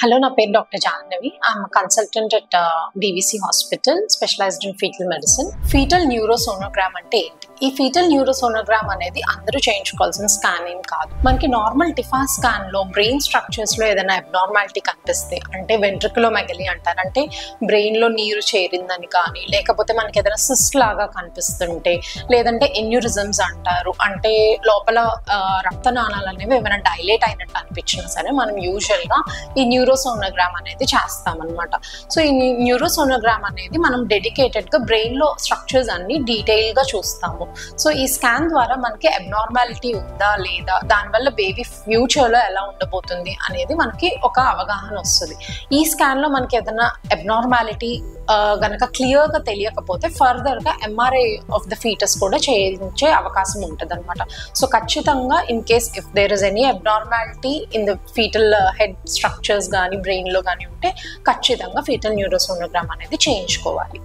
Hello, na పేరు doctor Jahnavi. I'm a consultant at DVC Hospital, specialized in fetal medicine. Fetal neurosonogram అంటే ఏంటి? ఈ foetal న్యూరోసోనోగ్రామ్ అనేది అందరూ చేయించుకోవాల్సిన స్కాన్ ఏం కాదు. మనకి నార్మల్ టిఫా స్కాన్ లో బ్రెయిన్ స్ట్రక్చర్స్ లో ఏదైనా అబ్నార్మాలిటీ కనిపిస్తే, అంటే వెంట్రికులోమెగలీ అంటారు, అంటే బ్రెయిన్ లో నీరు చేరిందని కానీ, లేకపోతే మనకి ఏదైనా సిస్ట్ లాగా కనిపిస్తుంటే, లేదంటే ఎన్యూరిజమ్స్ అంటారు, అంటే లోపల రక్తనాళాలు అనేవి ఏమైనా డైలేట్ అయినట్టు అనిపించినా సరే మనం యూజువల్ గా ఈ న్యూరోసోనోగ్రామ్ అనేది చేస్తామన్నమాట. సో ఈ న్యూరోసోనోగ్రామ్ అనేది మనం డెడికేటెడ్ గా బ్రెయిన్ లో స్ట్రక్చర్స్ అన్ని డీటెయిల్ గా చూస్తాము. సో ఈ స్కాన్ ద్వారా మనకి అబ్నార్మాలిటీ ఉందా లేదా, దానివల్ల బేబీ ఫ్యూచర్ లో ఎలా ఉండబోతుంది అనేది మనకి ఒక అవగాహన వస్తుంది. ఈ స్కాన్ లో మనకి ఏదైనా అబ్నార్మాలిటీ గనక క్లియర్ గా తెలియకపోతే ఫర్దర్ గా ఎంఆర్ఐ ఆఫ్ ద ఫీటస్ కూడా చేయించే అవకాశం ఉంటుంది అనమాట. సో ఖచ్చితంగా in case if there is any abnormality in the fetal head structures కానీ బ్రెయిన్ లో కానీ ఉంటే ఖచ్చితంగా ఫీటల్ న్యూరోసోనోగ్రామ్ అనేది చేయించుకోవాలి.